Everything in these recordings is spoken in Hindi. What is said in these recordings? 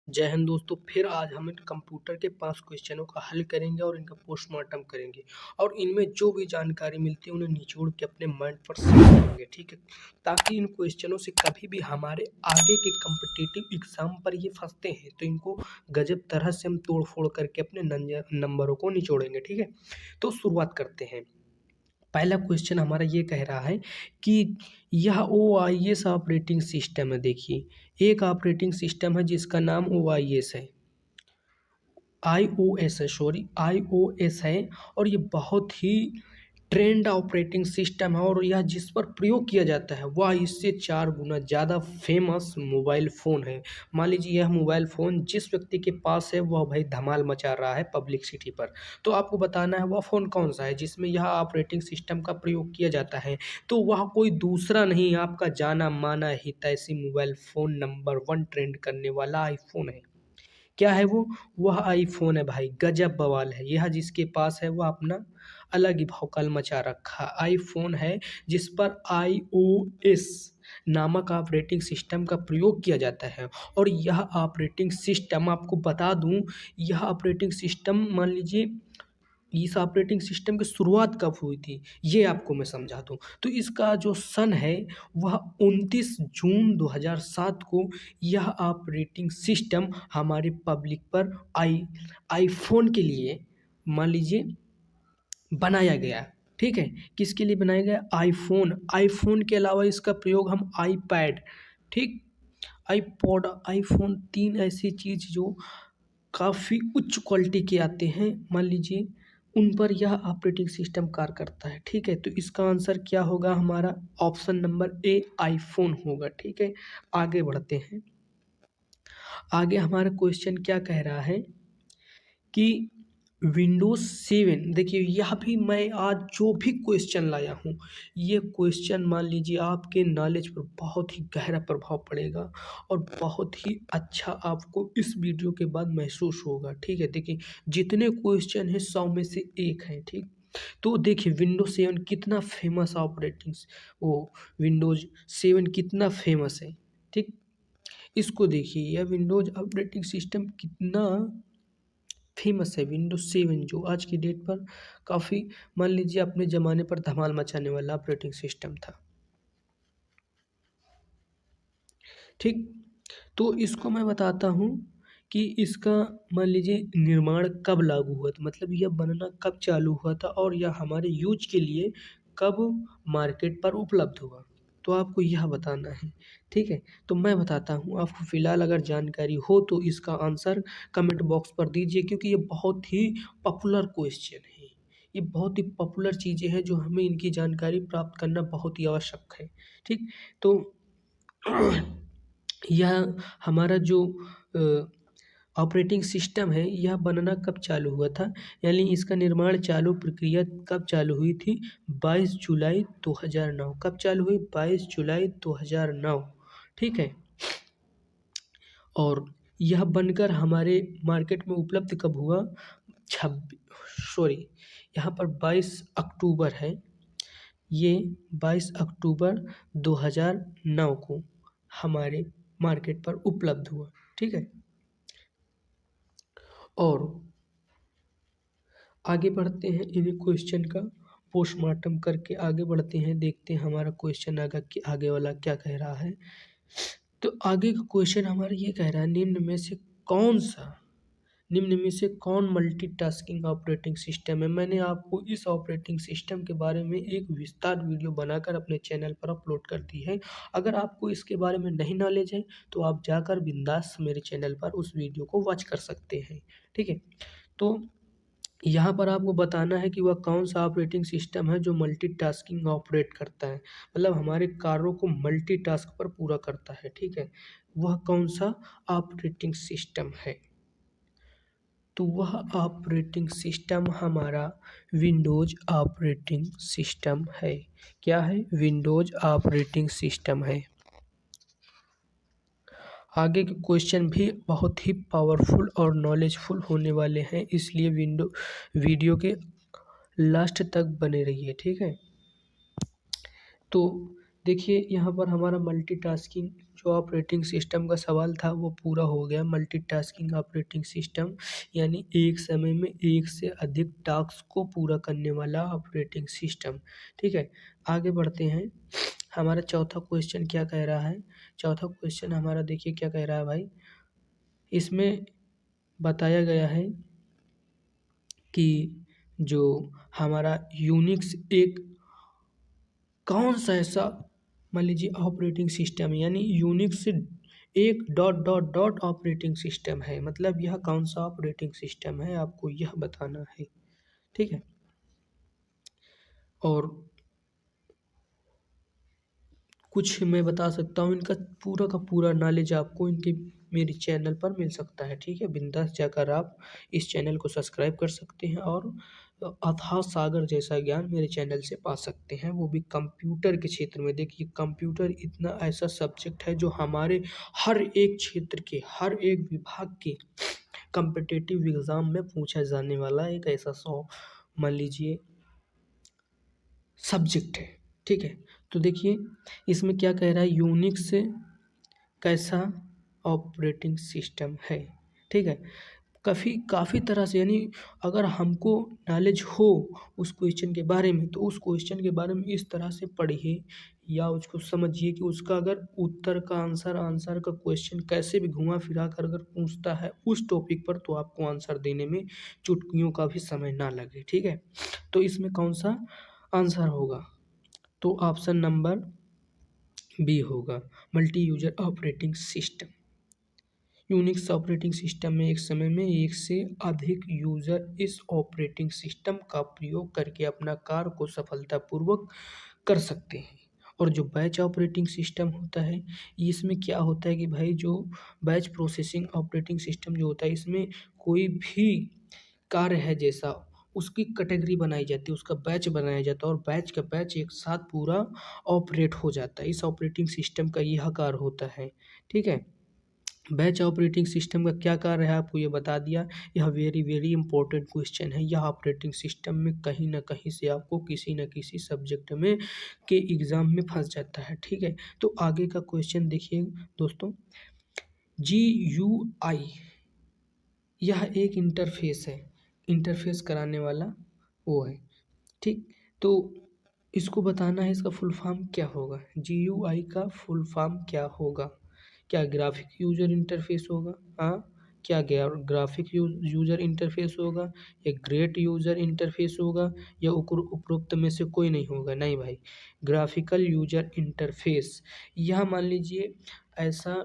जय हिंद दोस्तों। फिर आज हम इन कंप्यूटर के 5 क्वेश्चनों का हल करेंगे और इनका पोस्टमार्टम करेंगे और इनमें जो भी जानकारी मिलती है उन्हें निचोड़ के अपने माइंड पर सेव करेंगे, ठीक है। ताकि इन क्वेश्चनों से कभी भी हमारे आगे के कॉम्पिटिटिव एग्जाम पर ये फंसते हैं तो इनको गजब तरह से हम तोड़ फोड़ करके अपने नंबरों को निचोड़ेंगे, ठीक है। तो शुरुआत करते हैं। पहला क्वेश्चन हमारा ये कह रहा है कि यह OIS ऑपरेटिंग सिस्टम है। देखिए, एक ऑपरेटिंग सिस्टम है जिसका नाम OIS है, iOS है, सॉरी iOS है। और ये बहुत ही ट्रेंड ऑपरेटिंग सिस्टम है और यह जिस पर प्रयोग किया जाता है वह इससे 4 गुना ज़्यादा फेमस मोबाइल फ़ोन है। मान लीजिए यह मोबाइल फ़ोन जिस व्यक्ति के पास है वह भाई धमाल मचा रहा है पब्लिसिटी पर। तो आपको बताना है वह फ़ोन कौन सा है जिसमें यह ऑपरेटिंग सिस्टम का प्रयोग किया जाता है। तो वह कोई दूसरा नहीं, आपका जाना माना हितैषी मोबाइल फ़ोन नंबर 1 ट्रेंड करने वाला आईफ़ोन है। क्या है वो? वह आईफ़ोन है भाई, गजब बवाल है। यह जिसके पास है वह अपना अलग ही भौकाल मचा रखा आईफ़ोन है जिस पर iOS नामक ऑपरेटिंग सिस्टम का प्रयोग किया जाता है। और यह ऑपरेटिंग सिस्टम आपको बता दूँ, यह ऑपरेटिंग सिस्टम मान लीजिए इस ऑपरेटिंग सिस्टम की शुरुआत कब हुई थी, ये आपको मैं समझा दूँ। तो इसका जो सन है वह 29 जून 2007 को यह ऑपरेटिंग सिस्टम हमारे पब्लिक पर आईफ़ोन के लिए मान लीजिए बनाया गया, ठीक है। किसके लिए बनाया गया? आईफ़ोन के अलावा इसका प्रयोग हम आईपैड, ठीक, आईपॉड, आईफ़ोन 3 ऐसी चीज़ जो काफ़ी उच्च क्वालिटी के आते हैं, मान लीजिए उन पर यह ऑपरेटिंग सिस्टम कार्य करता है, ठीक है। तो इसका आंसर क्या होगा? हमारा ऑप्शन नंबर ए आईफ़ोन होगा, ठीक है। आगे बढ़ते हैं। आगे हमारा क्वेश्चन क्या कह रहा है कि विंडोज़ 7, देखिए यह भी मैं आज जो भी क्वेश्चन लाया हूँ, ये क्वेश्चन मान लीजिए आपके नॉलेज पर बहुत ही गहरा प्रभाव पड़ेगा और बहुत ही अच्छा आपको इस वीडियो के बाद महसूस होगा, ठीक है। देखिए जितने क्वेश्चन हैं 100 में से 1 है, ठीक। तो देखिए विंडोज़ 7 कितना फेमस वो विंडोज़ 7 कितना फेमस है, ठीक। इसको देखिए, यह विंडोज़ ऑपरेटिंग सिस्टम कितना फेमस है। विंडोज़ 7 जो आज की डेट पर काफ़ी मान लीजिए अपने ज़माने पर धमाल मचाने वाला ऑपरेटिंग सिस्टम था, ठीक। तो इसको मैं बताता हूँ कि इसका मान लीजिए निर्माण कब लागू हुआ था, मतलब यह बनना कब चालू हुआ था और यह हमारे यूज़ के लिए कब मार्केट पर उपलब्ध हुआ। तो आपको यह बताना है, ठीक है। तो मैं बताता हूँ आपको, फ़िलहाल अगर जानकारी हो तो इसका आंसर कमेंट बॉक्स पर दीजिए क्योंकि ये बहुत ही पॉपुलर क्वेश्चन है। ये बहुत ही पॉपुलर चीज़ें हैं जो हमें इनकी जानकारी प्राप्त करना बहुत ही आवश्यक है, ठीक। तो यह हमारा जो ऑपरेटिंग सिस्टम है यह बनना कब चालू हुआ था, यानी इसका निर्माण चालू प्रक्रिया कब चालू हुई थी? 22 जुलाई 2009। कब चालू हुई? 22 जुलाई 2009, ठीक है। और यह बनकर हमारे मार्केट में उपलब्ध कब हुआ? सॉरी, यहाँ पर 22 अक्टूबर है। ये 22 अक्टूबर 2009 को हमारे मार्केट पर उपलब्ध हुआ, ठीक है। और आगे बढ़ते हैं, इन्हीं क्वेश्चन का पोस्टमार्टम करके आगे बढ़ते हैं, देखते हैं हमारा क्वेश्चन आगे वाला क्या कह रहा है। तो आगे का क्वेश्चन हमारा ये कह रहा है, निम्न में से कौन मल्टीटास्किंग ऑपरेटिंग सिस्टम है? मैंने आपको इस ऑपरेटिंग सिस्टम के बारे में एक विस्तार वीडियो बनाकर अपने चैनल पर अपलोड कर दी है। अगर आपको इसके बारे में नहीं नॉलेज है तो आप जाकर बिंदास मेरे चैनल पर उस वीडियो को वॉच कर सकते हैं, ठीक है। तो यहाँ पर आपको बताना है कि वह कौन सा ऑपरेटिंग सिस्टम है जो मल्टीटास्किंग ऑपरेट करता है, मतलब हमारे कार्यों को मल्टीटास्क पर पूरा करता है, ठीक है। वह कौन सा ऑपरेटिंग सिस्टम है? तो वह ऑपरेटिंग सिस्टम हमारा विंडोज़ ऑपरेटिंग सिस्टम है। क्या है? विंडोज़ ऑपरेटिंग सिस्टम है। आगे के क्वेश्चन भी बहुत ही पावरफुल और नॉलेजफुल होने वाले हैं, इसलिए वीडियो के लास्ट तक बने रहिए, ठीक है। तो देखिए यहाँ पर हमारा मल्टीटास्किंग जो ऑपरेटिंग सिस्टम का सवाल था वो पूरा हो गया। मल्टीटास्किंग ऑपरेटिंग सिस्टम यानी एक समय में एक से अधिक टास्क को पूरा करने वाला ऑपरेटिंग सिस्टम। ठीक है, आगे बढ़ते हैं। हमारा चौथा क्वेश्चन क्या कह रहा है? चौथा क्वेश्चन हमारा देखिए क्या कह रहा है भाई। इसमें बताया गया है कि जो हमारा यूनिक्स एक कौन सा ऐसा मान लीजिए ऑपरेटिंग सिस्टम यानी यूनिक्स एक dot dot dot operating system है, मतलब यह कौन सा ऑपरेटिंग सिस्टम है आपको यह बताना है। ठीक है, और कुछ मैं बता सकता हूँ, इनका पूरा का पूरा नॉलेज आपको इनके मेरे चैनल पर मिल सकता है। ठीक है, बिंदास जाकर आप इस चैनल को सब्सक्राइब कर सकते हैं और अथाह सागर जैसा ज्ञान मेरे चैनल से पा सकते हैं, वो भी कंप्यूटर के क्षेत्र में। देखिए कंप्यूटर इतना ऐसा सब्जेक्ट है जो हमारे हर एक क्षेत्र के हर एक विभाग के कम्पिटिटिव एग्ज़ाम में पूछा जाने वाला एक ऐसा मान लीजिए सब्जेक्ट है। ठीक है, तो देखिए इसमें क्या कह रहा है, यूनिक्स कैसा ऑपरेटिंग सिस्टम है। ठीक है, काफ़ी तरह से यानी अगर हमको नॉलेज हो उस क्वेश्चन के बारे में तो उस क्वेश्चन के बारे में इस तरह से पढ़िए या उसको समझिए कि उसका अगर उत्तर का आंसर का क्वेश्चन कैसे भी घुमा फिरा कर अगर पूछता है उस टॉपिक पर तो आपको आंसर देने में चुटकियों का भी समय ना लगे। ठीक है, तो इसमें कौन सा आंसर होगा? तो ऑप्शन नंबर बी होगा, multi user operating system. Unix operating system में एक समय में एक से अधिक यूजर इस ऑपरेटिंग सिस्टम का प्रयोग करके अपना कार्य को सफलतापूर्वक कर सकते हैं। और जो बैच ऑपरेटिंग सिस्टम होता है, इसमें क्या होता है कि भाई जो बैच प्रोसेसिंग ऑपरेटिंग सिस्टम जो होता है, इसमें कोई भी कार्य है जैसा उसकी कैटेगरी बनाई जाती है, उसका बैच बनाया जाता है और बैच का बैच एक साथ पूरा ऑपरेट हो जाता है। इस ऑपरेटिंग सिस्टम का यह कार्य होता है। ठीक है, बैच ऑपरेटिंग सिस्टम का क्या कार्य है आपको ये बता दिया। यह वेरी वेरी इंपॉर्टेंट क्वेश्चन है। यह ऑपरेटिंग सिस्टम में कहीं ना कहीं से आपको किसी न किसी सब्जेक्ट में के एग्ज़ाम में फंस जाता है। ठीक है, तो आगे का क्वेश्चन देखिए दोस्तों। GUI यह एक इंटरफेस है, इंटरफेस कराने वाला वो है। ठीक, तो इसको बताना है इसका फुल फॉर्म क्या होगा। GUI का फुल फॉर्म क्या होगा? क्या ग्राफिक यूजर इंटरफेस होगा? हाँ, क्या ग्राफिक यूजर इंटरफेस होगा या ग्रेट यूजर इंटरफेस होगा या उपरोक्त में से कोई नहीं होगा? नहीं भाई, ग्राफिकल यूजर इंटरफेस यह मान लीजिए ऐसा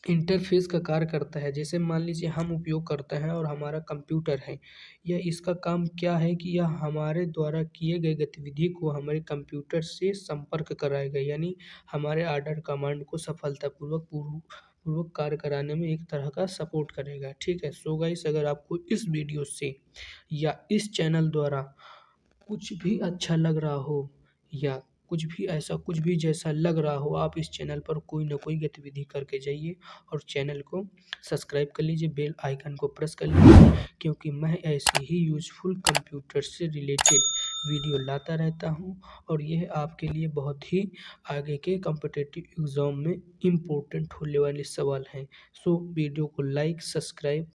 इंटरफेस का कार्य करता है। जैसे मान लीजिए हम उपयोग करते हैं और हमारा कंप्यूटर है, यह इसका काम क्या है कि यह हमारे द्वारा किए गए गतिविधि को हमारे कंप्यूटर से संपर्क कराएगा, यानी हमारे ऑर्डर कमांड को सफलतापूर्वक पूर्वक कार्य कराने में एक तरह का सपोर्ट करेगा। ठीक है, सो गाइस अगर आपको इस वीडियो से या इस चैनल द्वारा कुछ भी अच्छा लग रहा हो या कुछ भी ऐसा कुछ भी जैसा लग रहा हो, आप इस चैनल पर कोई ना कोई गतिविधि करके जाइए और चैनल को सब्सक्राइब कर लीजिए, बेल आइकन को प्रेस कर लीजिए, क्योंकि मैं ऐसी ही यूज़फुल कंप्यूटर से रिलेटेड वीडियो लाता रहता हूं और यह आपके लिए बहुत ही आगे के कॉम्पिटिटिव एग्ज़ाम में इम्पोर्टेंट होने वाले सवाल हैं। सो वीडियो को लाइक सब्सक्राइब